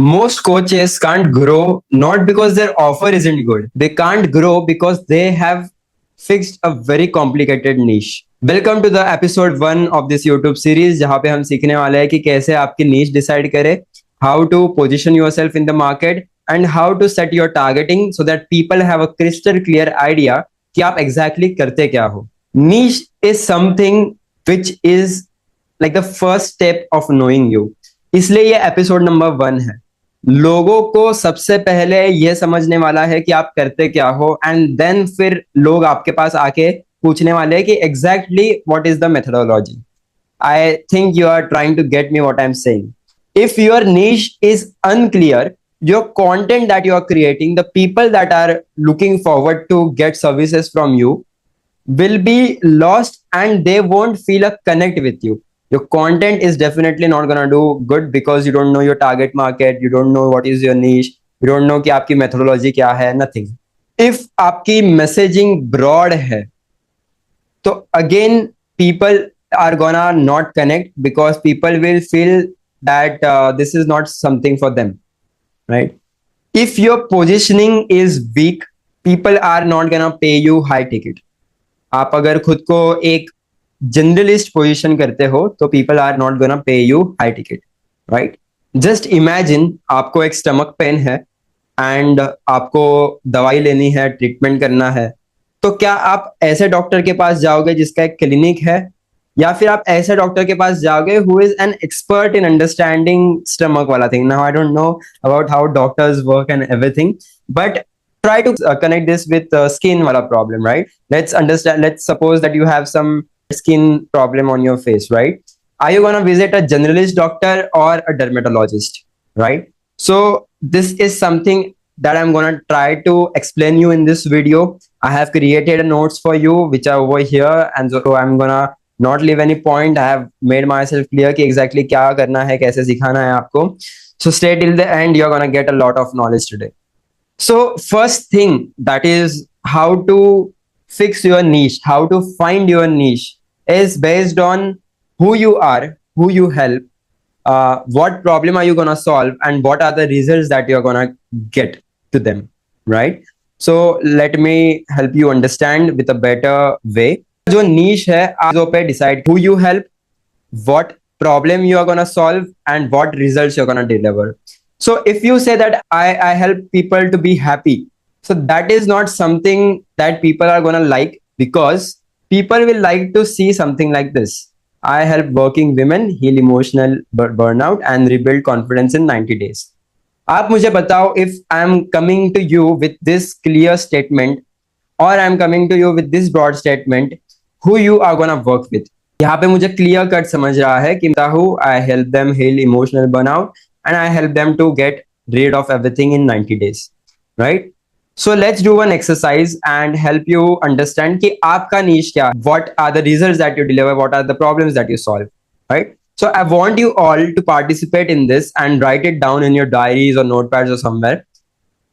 Most coaches can't grow not because their offer isn't good. They can't grow because they have fixed a very complicated niche. Welcome to the episode 1 of this YouTube series जहां पे हम सीखने वाले हैं कि कैसे आपकी niche decide करे, how to position yourself in the market and how to set your targeting so that people have a crystal clear idea कि आप एग्जैक्टली करते क्या हो. Niche is something which is like the first step of knowing you. इसलिए ये episode number 1 है. लोगों को सबसे पहले ये समझने वाला है कि आप करते क्या हो, एंड देन फिर लोग आपके पास आके पूछने वाले हैं कि exactly what is the methodology. I think you are trying to get me what I am saying. If your niche is unclear, your content that you are creating, the people that are looking forward to get services from you will be lost and they won't feel a connect with you. Your content is definitely not gonna do good because you don't know your target market, you don't know what is your niche, you don't know कि आपकी methodology क्या है, nothing. If आपकी messaging broad है, तो again people are gonna not connect because people will feel that this is not something for them, right? If your positioning is weak, people are not gonna pay you high ticket. आप अगर खुद को एक generalist position करते हो तो people are not gonna pay you high ticket, right? Just imagine आपको एक स्टमक पेन है एंड आपको दवाई लेनी है, ट्रीटमेंट करना है. तो क्या आप ऐसे डॉक्टर के पास जाओगे जिसका एक क्लिनिक है, या फिर आप ऐसे डॉक्टर के पास जाओगे who is an expert in understanding stomach वाला thing? Now I don't know about how doctors work and everything, but try to connect this with skin wala problem, right? Let's suppose that you have some skin problem on your face, right? Are you going to visit a generalist doctor or a dermatologist, right? So this is something that I'm going to try to explain you in this video. I have created notes for you which are over here, and so I'm going to not leave any point. I have made myself clear कि exactly क्या करना है, कैसे सिखाना है आपको. So stay till the end, you're going to get a lot of knowledge today. So first thing, that is how to fix your niche, how to find your niche is based on who you are, who you help, what problem are you going to solve, and what are the results that you're going to get to them, right? So let me help you understand with a better way. जो niche है आप पे decide who you help, what problem you are going to solve, and what results you're going to deliver. So if you say that I help people to be happy, so that is not something that people are going to like, because people will like to see something like this. I help working women heal emotional burnout and rebuild confidence in 90 days. आप मुझे बताओ, if I am coming to you with this clear statement, or I am coming to you with this broad statement, who you are going to work with? यहाँ पे मुझे clear cut समझ रहा है कि I help them heal emotional burnout and I help them to get rid of everything in 90 days, right? So let's do one exercise and help you understand कि आपका niche क्या, what are the results that you deliver, what are the problems that you solve, right? So I want you all to participate in this and write it down in your diaries or notepads or somewhere.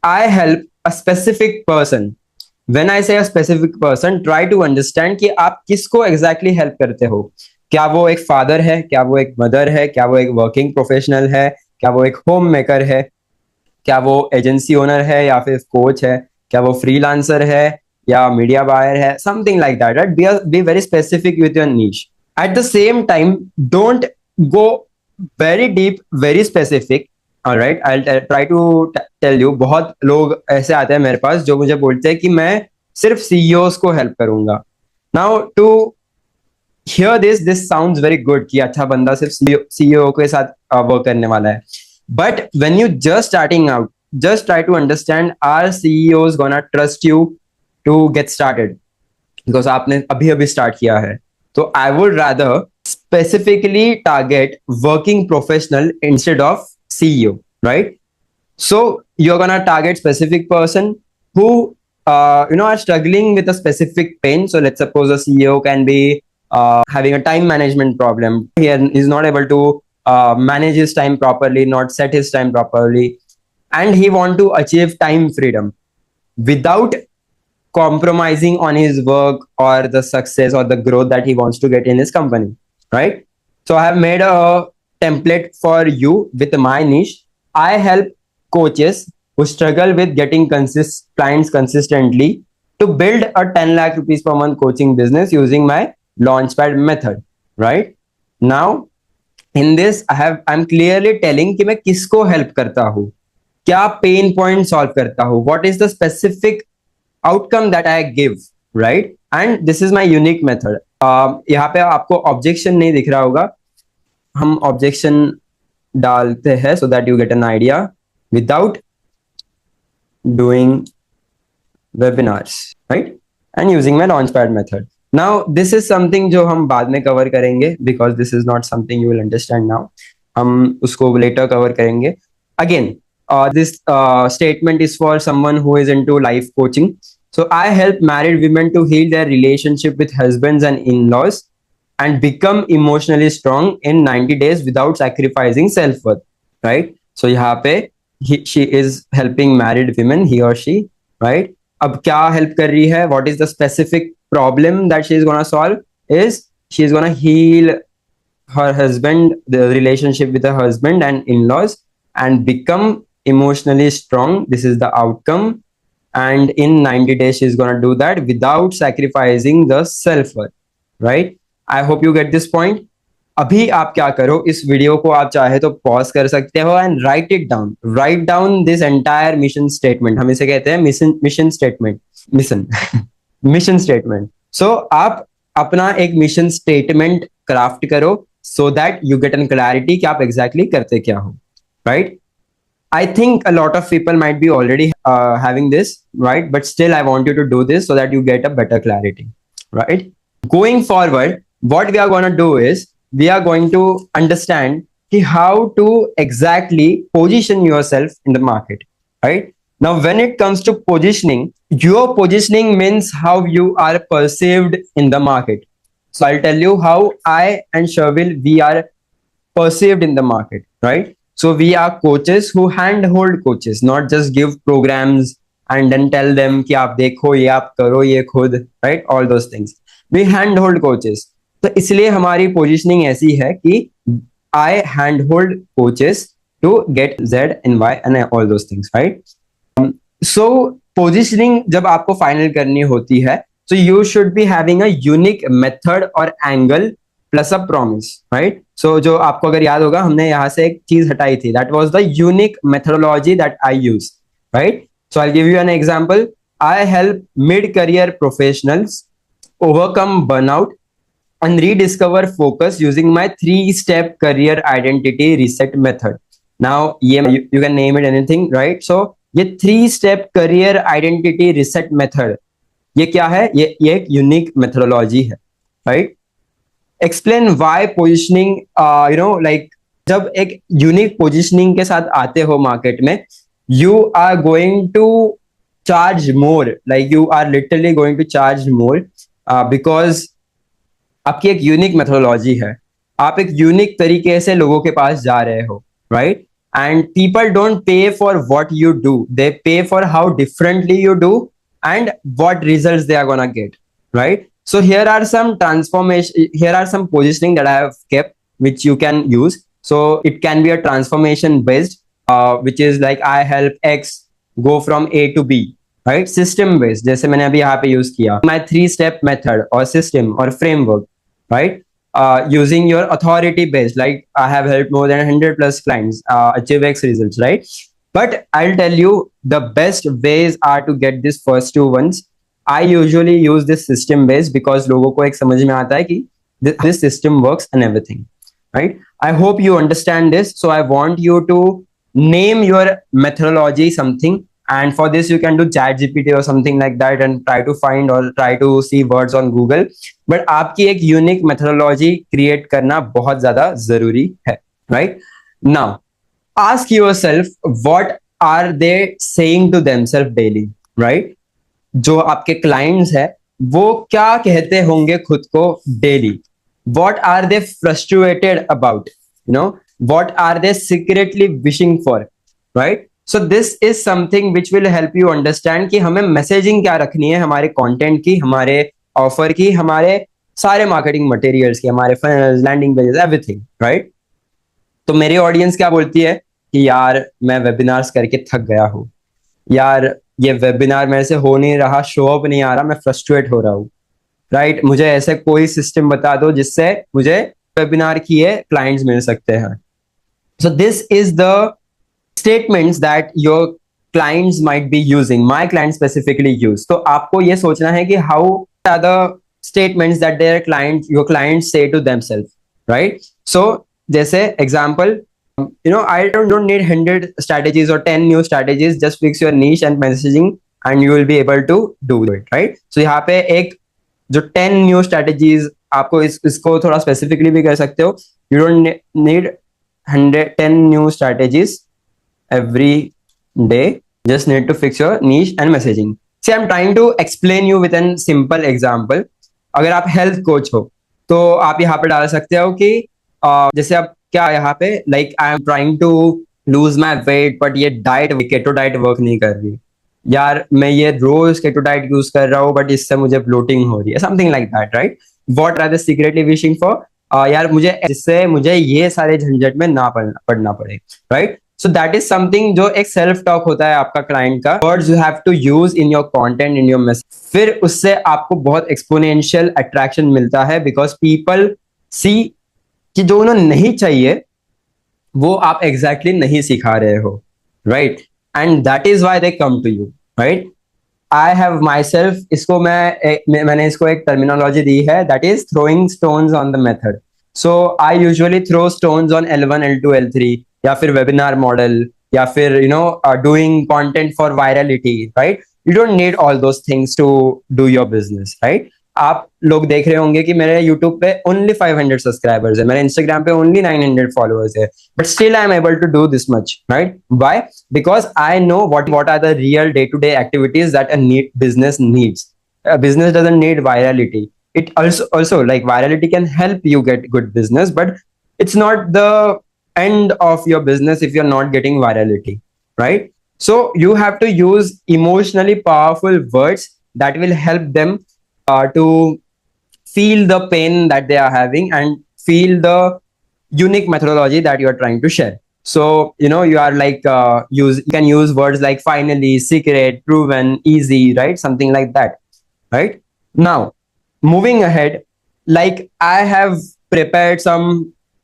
I help a specific person. When I say a specific person, try to understand कि आप किसको exactly help करते हो. क्या वो एक father है, क्या वो एक मदर है, क्या वो एक वर्किंग प्रोफेशनल है, क्या वो एक होम मेकर है, क्या वो एजेंसी ओनर है या फिर कोच है, क्या वो फ्रीलांसर है या मीडिया बायर है, something like that, right? Be very specific with your niche. At the same time don't go very deep, very specific. Alright, I will try to tell you. बहुत लोग ऐसे आते हैं मेरे पास जो मुझे बोलते हैं कि मैं सिर्फ सीईओज को हेल्प करूंगा. Now to hear this sounds very good कि अच्छा बंदा सिर्फ सीईओ के साथ वर्क करने वाला है. But when you just starting out, just try to understand, are CEOs gonna trust you to get started? Because आपने अभी अभी start किया है. तो I would rather specifically target working professional instead of CEO, right? So you're gonna target specific person who are struggling with a specific pain. So let's suppose a CEO can be having a time management problem. He is not able to manage his time properly, not set his time properly, and he want to achieve time freedom without compromising on his work or the success or the growth that he wants to get in his company, right? So I have made a template for you with my niche. I help coaches who struggle with getting clients consistently to build a 10 lakh rupees per month coaching business using my launchpad method. Right now, in this, I'm clearly telling कि मैं किसको help करता हूँ, क्या pain point solve करता हूँ, what is the specific outcome that I give, right, and this is my unique method. यहाँ पे आपको ऑब्जेक्शन नहीं दिख रहा होगा, हम ऑब्जेक्शन डालते हैं so that you get an idea without doing webinars, right, and using my launchpad method. Now this is something जो हम बाद में कवर करेंगे because this is not something you will understand now. हम उसको later कवर करेंगे. Again, this statement is for someone who is into life coaching. So I help married women to heal their relationship with husbands and in-laws and become emotionally strong in 90 days without sacrificing self-worth, right? So यहाँ पे she is helping married women, he or she, right? अब क्या help कर रही है, what is the specific problem that she is gonna solve is she is gonna heal her husband, the relationship with her husband and in-laws and become emotionally strong. This is the outcome, and in 90 days she is going to do that without sacrificing the self-worth, right? I hope you get this point. अभी आप क्या करो, इस video को आप चाहे तो pause कर सकते हो and write down this entire mission statement. हम इसे कहते हैं मिशन स्टेटमेंट, मिशन स्टेटमेंट. सो आप अपना एक मिशन स्टेटमेंट क्राफ्ट करो so that you get an clarity कि आप एग्जैक्टली करते क्या हो, right? I think a lot of people might be already having this, right? But still, I want you to do this so that you get a better clarity, right? Going forward, what we are going to do is we are going to understand how to exactly position yourself in the market, right? Now, when it comes to positioning, your positioning means how you are perceived in the market. So I'll tell you how I and Sherville, we are perceived in the market, right? So we are coaches who handhold coaches, not just give programs and then tell them कि आप देखो ये आप करो ये खुद, right? All those things. We handhold coaches. तो इसलिए हमारी पोजीशनिंग ऐसी है कि I handhold coaches to get Z and Y and all those things, right? So positioning जब आपको फाइनल करनी होती है, so you should be having a unique method or angle plus a promise, right? So जो आपको अगर याद होगा, हमने यहाँ से एक चीज हटाई थी, that was the unique methodology that I use, right? So I give you an example. I help mid career professionals overcome burnout and rediscover focus using my 3-step career identity reset method. Now you can name it anything, right? So ये 3-step career identity reset method, ये क्या है? ये एक unique methodology है, right? Explain why positioning, like जब एक unique positioning के साथ आते हो मार्केट में, you are going to charge more, like you are literally going to charge more because आपकी एक यूनिक मेथोडोलॉजी है, आप एक यूनिक तरीके से लोगों के पास जा रहे हो, right? And people don't pay for what you do, they pay for how differently you do and what results they are gonna get, right? So here are some positioning that I have kept which you can use. So it can be a transformation based, which is like I help X go from A to B, right? System based, जैसे मैंने अभी यहाँ पे use किया my 3-step method or system or framework, right? Using your authority based, like I have helped more than 100 plus clients achieve X results, right? But I'll tell you the best ways are to get these first two ones. I usually use this system based because लोगों को एक समझ में आता है कि this system works and everything, right? I hope you understand this. So I want you to name your methodology something, and for this you can do ChatGPT or something like that and try to find or try to see words on Google. But आपकी एक unique methodology create करना बहुत ज़्यादा ज़रूरी है, right? Now ask yourself what are they saying to themselves daily, right? जो आपके clients है वो क्या कहते होंगे खुद को daily? What are they frustrated about? What are they secretly wishing for, right? So this is something which will help you understand कि हमें messaging क्या रखनी है हमारे content की, हमारे offer की, हमारे सारे marketing materials की, हमारे funnels, landing pages, everything, right? तो मेरी ऑडियंस क्या बोलती है कि यार मैं वेबिनार्स करके थक गया हूँ, यार ये वेबिनार मेरे से हो नहीं रहा, शो अप नहीं आ रहा, मैं फ्रस्ट्रेट हो रहा हूँ, राइट? मुझे ऐसे कोई सिस्टम बता दो जिससे मुझे वेबिनार किए क्लाइंट्स मिल सकते हैं. So this is the statements that your clients might be using, my clients specifically use. तो आपको ये सोचना है कि how are the statements that their client, your clients say to themselves, right? So जैसे example, I don't need 100 strategies or 10 new strategies, just fix your niche and messaging and you will be able to do it, right? So यहाँ पे एक जो 10 new strategies, आपको इसको थोड़ा specifically भी कर सकते हो. You don't need 110 new strategies every day, just need to fix your niche and messaging. See, I'm trying to explain you with a simple example. अगर आप हेल्थ कोच हो तो आप यहाँ पे डाल सकते हो कि जैसे आप क्या यहाँ पे like I am trying to lose my weight but ये डाइट केटो डाइट वर्क नहीं कर रही, यार मैं ये रोज केटो डाइट यूज कर रहा हूँ बट इससे मुझे ब्लोटिंग हो रही है, something like that, right? What are the secretly wishing for, यार मुझे जिससे मुझे ये सारे झंझट में ना पड़ना पड़े, right? So that is something जो एक सेल्फ टॉक होता है आपका क्लाइंट का, words you have to use in your content, in your message. फिर उससे आपको बहुत एक्सपोनेंशियल अट्रैक्शन मिलता है बिकॉज पीपल सी कि जो उन्हें नहीं चाहिए वो आप एग्जैक्टली नहीं सिखा रहे हो, right? And that is why they come to you, right? I have myself, इसको मैंने इसको एक टर्मिनोलॉजी दी है, that is throwing stones on the method. So I usually throw stones on L1, L2, L3, या फिर webinar model, या फिर doing content for virality, right? You don't need all those things to do your business, right? आप लोग देख रहे होंगे कि मेरे YouTube पे ओनली 500 सब्सक्राइबर्स है, मेरे Instagram पे ओनली 900 फॉलोअर्स है, but still I am able to do this much, right? Why? Because I know what are the real day-to-day activities that a business needs. A business doesn't need virality. It also like virality can help you get good business, but it's not the end of your business if you're not getting virality, right? So you have to use emotionally powerful words that will help them to feel the pain that they are having and feel the unique methodology that you are trying to share. So you are like you can use words like finally, secret, proven, easy, right? Something like that, right? Now moving ahead, like I have prepared some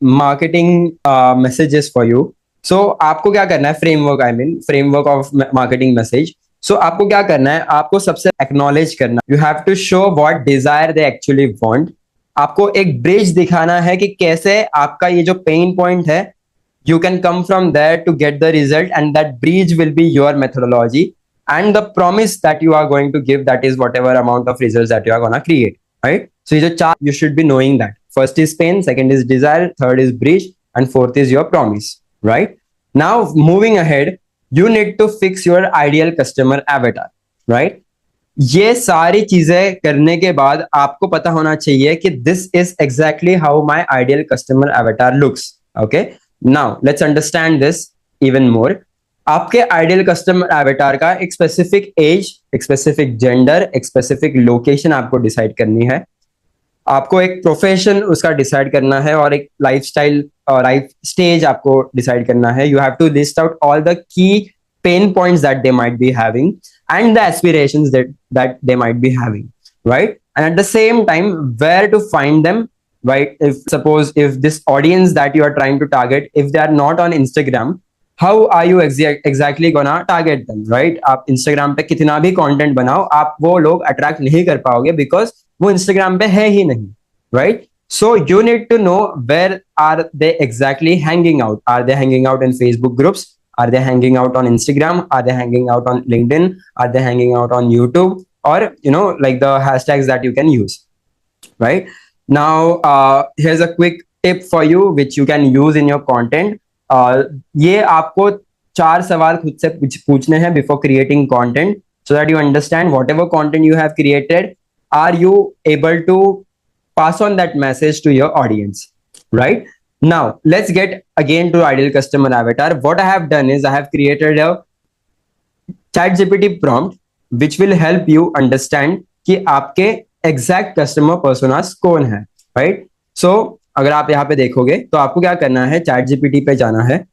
marketing messages for you. So आपको क्या करना है, framework, I mean framework of marketing message. So आपको क्या करना है, आपको सबसे एक्नॉलेज करना, you have to show what desire they actually want. आपको एक ब्रिज दिखाना है कि कैसे आपका ये जो पेन पॉइंट है, you can come from there to get the result, and that bridge will be your methodology and the promise that you are going to give, that is whatever amount of results that you are going to create, right? So is a chart, you should be knowing that first is pain, second is desire, third is bridge, and fourth is your promise, right? Now moving ahead, you need to fix your ideal customer avatar, right? ये सारी चीजें करने के बाद आपको पता होना चाहिए कि this is exactly how my ideal customer avatar looks. Okay, now let's understand this even more. आपके आइडियल कस्टमर एवेटार का एक स्पेसिफिक एज, एक स्पेसिफिक जेंडर, एक स्पेसिफिक लोकेशन आपको डिसाइड करनी है. आपको एक प्रोफेशन उसका डिसाइड करना है और एक लाइफस्टाइल और लाइफ स्टेज आपको डिसाइड करना है. You have to list out all the key pain points that they might be having and the aspirations that they might be having, right? And at the same time, where to find them, right? If suppose if this audience that you are trying to target, if they are not on Instagram, how are you exactly gonna target them, right? आप Instagram पे कितना भी content बनाओ, आप वो लोग attract नहीं कर पाओगे because वो Instagram पे है ही नहीं, right? So you need to know where are they exactly hanging out. Are they hanging out in Facebook groups? Are they hanging out on Instagram? Are they hanging out on LinkedIn? Are they hanging out on YouTube? Or like the hashtags that you can use, right? Now here's a quick tip for you which you can use in your content. ये आपको 4 सवाल खुद से पूछने हैं before creating content, so that you understand whatever content you have created, are you able to pass on that message to your audience, right? Now let's get again to ideal customer avatar. What I have done is I have created a ChatGPT prompt which will help you understand कि आपके exact customer personas कौन है, right? So अगर आप यहाँ पे देखोगे तो आपको क्या करना है, ChatGPT पे जाना है.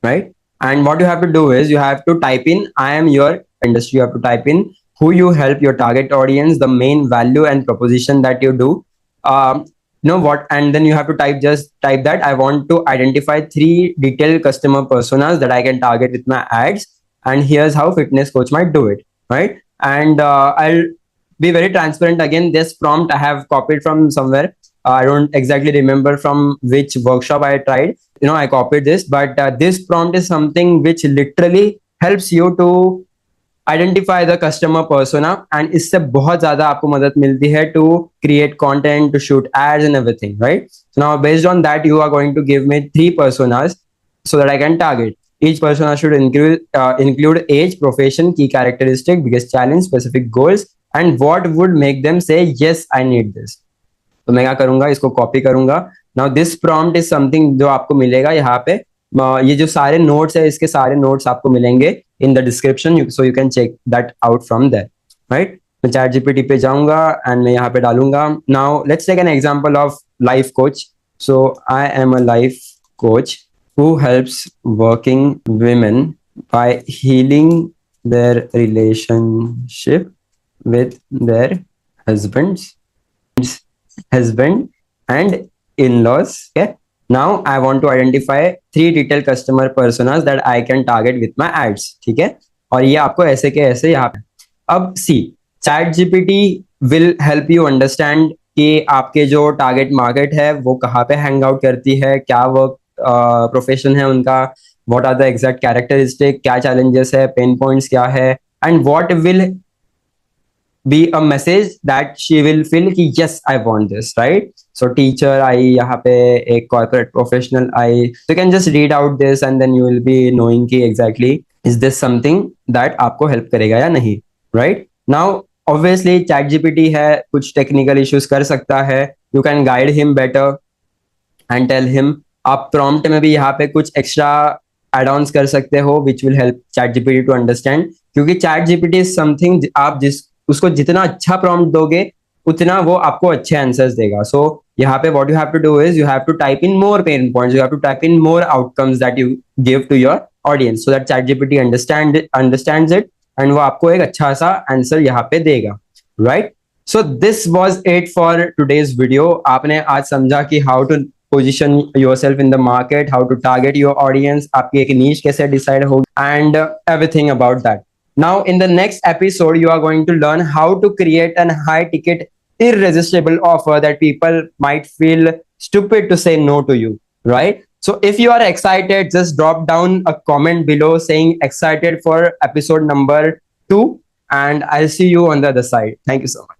right? And what you have to do is you have to type in I am your industry. You have to type in who you help, your target audience, the main value and proposition that you do. You know what? And then you have to just type that I want to identify 3 detailed customer personas that I can target with my ads. And here's how fitness coach might do it, right? And I'll be very transparent again. This prompt I have copied from somewhere. I don't exactly remember from which workshop I tried. I copied this, but this prompt is something which literally helps you to identify the customer persona, and इससे बहुत ज़्यादा आपको मदद मिलती है to create content, to shoot ads and everything, right? So now based on that, you are going to give me 3 personas so that I can target. Each persona should include age, profession, key characteristic, biggest challenge, specific goals, and what would make them say yes I need this. तो मैं क्या करूंगा, इसको copy करूंगा. Now this prompt is something जो आपको मिलेगा यहाँ पे. ये जो सारे नोट्स है, इसके सारे नोट्स आपको मिलेंगे in the description, so you can check that out from there, right? मैं चैट जीपीटी पे जाऊंगा एंड मैं यहाँ पे डालूंगा. Now let's take an example of life coach. So I am a life coach who helps working women by healing their relationship with their husband and in-laws. Okay. Now I want to identify 3 detailed customer personas that I can target with my ads. ठीक है. और ये आपको ऐसे के ऐसे यहाँ पे. अब see ChatGPT will help you understand कि आपके जो टारगेट मार्केट है वो कहाँ पे हैंग आउट करती है, क्या वर्क प्रोफेशन है उनका, what are the exact characteristic, क्या चैलेंजेस है, पेन पॉइंट्स क्या है, and what will be a message that she will feel कि yes I want this, right? So teacher आई, यहाँ पे एक corporate professional I, so you can just read out this and then you will be knowing कि exactly is this something that आपको help करेगा या नहीं, right? Now obviously ChatGPT है, कुछ technical issues कर सकता है. You can guide him better and tell him. आप prompt में भी यहाँ पे कुछ extra add-ons कर सकते हो which will help ChatGPT to understand, क्योंकि ChatGPT is something आप उसको जितना अच्छा प्रॉम्प्ट दोगे उतना वो आपको अच्छे आंसर्स देगा. सो यहाँ पे what you have to do is you have to type in more pain points, you have to type in more outcomes that you give to your audience so that ChatGPT understands it and वो आपको एक अच्छा सा answer यहाँ पे देगा, right? So this was it for today's video. आपने आज समझा कि how to position yourself in the market, how to target your audience, आपकी एक नीश कैसे डिसाइड होगी, and everything about that. Now, in the next episode, you are going to learn how to create a high ticket, irresistible offer that people might feel stupid to say no to you, right? So if you are excited, just drop down a comment below saying excited for episode number 2, and I'll see you on the other side. Thank you so much.